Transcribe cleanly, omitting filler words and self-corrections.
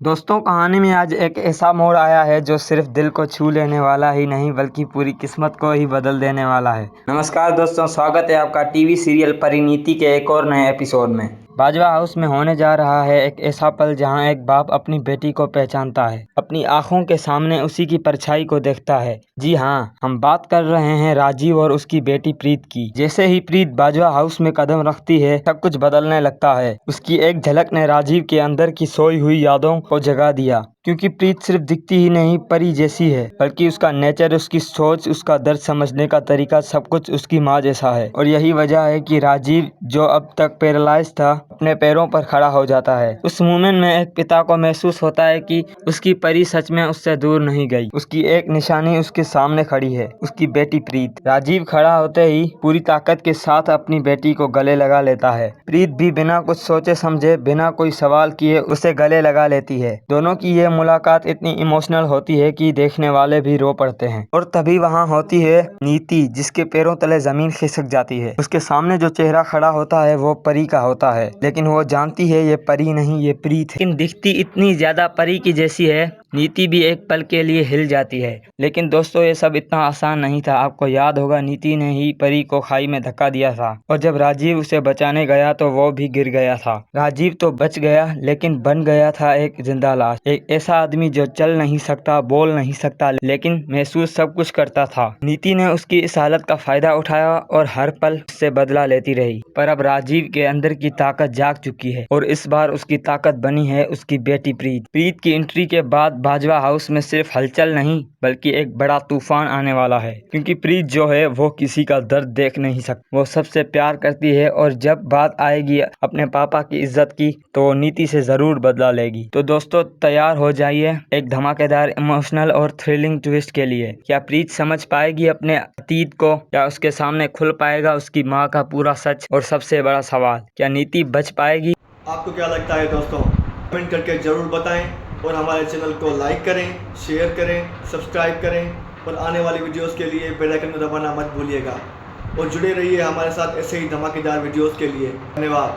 दोस्तों, कहानी में आज एक ऐसा मोड़ आया है जो सिर्फ दिल को छू लेने वाला ही नहीं बल्कि पूरी किस्मत को ही बदल देने वाला है। नमस्कार दोस्तों, स्वागत है आपका टीवी सीरियल परिणीति के एक और नए एपिसोड में। बाजवा हाउस में होने जा रहा है एक ऐसा पल जहां एक बाप अपनी बेटी को पहचानता है, अपनी आंखों के सामने उसी की परछाई को देखता है। जी हाँ, हम बात कर रहे हैं राजीव और उसकी बेटी प्रीत की। जैसे ही प्रीत बाजवा हाउस में कदम रखती है, सब कुछ बदलने लगता है। उसकी एक झलक ने राजीव के अंदर की सोई हुई यादों को जगा दिया, क्योंकि प्रीत सिर्फ दिखती ही नहीं परी जैसी है, बल्कि उसका नेचर, उसकी सोच, उसका दर्द समझने का तरीका, सब कुछ उसकी माँ जैसा है। और यही वजह है कि राजीव, जो अब तक पैरालाइज था, अपने पैरों पर खड़ा हो जाता है। उस मोमेंट में एक पिता को महसूस होता है कि उसकी परी सच में उससे दूर नहीं गई। उसकी एक निशानी उसके सामने खड़ी है, उसकी बेटी प्रीत। राजीव खड़ा होते ही पूरी ताकत के साथ अपनी बेटी को गले लगा लेता है। प्रीत भी बिना कुछ सोचे समझे, बिना कोई सवाल किए उसे गले लगा लेती है। दोनों की ये मुलाकात इतनी इमोशनल होती है कि देखने वाले भी रो पड़ते हैं। और तभी वहाँ होती है नीति, जिसके पैरों तले जमीन खिसक जाती है। उसके सामने जो चेहरा खड़ा होता है वो परी का होता है, लेकिन वो जानती है ये परी नहीं, ये प्रीत है। लेकिन दिखती इतनी ज्यादा परी की जैसी है। नीति भी एक पल के लिए हिल जाती है। लेकिन दोस्तों, ये सब इतना आसान नहीं था। आपको याद होगा, नीति ने ही परी को खाई में धक्का दिया था, और जब राजीव उसे बचाने गया तो वो भी गिर गया था। राजीव तो बच गया, लेकिन बन गया था एक जिंदा लाश। एक ऐसा आदमी जो चल नहीं सकता, बोल नहीं सकता, लेकिन महसूस सब कुछ करता था। नीति ने उसकी इस हालत का फायदा उठाया और हर पल उससे बदला लेती रही। पर अब राजीव के अंदर की ताकत जाग चुकी है, और इस बार उसकी ताकत बनी है उसकी बेटी प्रीत। प्रीत की एंट्री के बाद बाजवा हाउस में सिर्फ हलचल नहीं, बल्कि एक बड़ा तूफान आने वाला है। क्योंकि प्रीत जो है वो किसी का दर्द देख नहीं सकती, वो सबसे प्यार करती है, और जब बात आएगी अपने पापा की इज्जत की तो नीति से जरूर बदला लेगी। तो दोस्तों, तैयार हो जाइए एक धमाकेदार, इमोशनल और थ्रिलिंग ट्विस्ट के लिए। क्या प्रीत समझ पाएगी अपने अतीत को, या उसके सामने खुल पाएगा उसकी माँ का पूरा सच? और सबसे बड़ा सवाल, क्या नीति बच पाएगी? आपको क्या लगता है दोस्तों? कमेंट करके ज़रूर बताएं, और हमारे चैनल को लाइक करें, शेयर करें, सब्सक्राइब करें, और आने वाली वीडियोस के लिए बेल आइकन को दबाना मत भूलिएगा। और जुड़े रहिए हमारे साथ ऐसे ही धमाकेदार वीडियोस के लिए। धन्यवाद।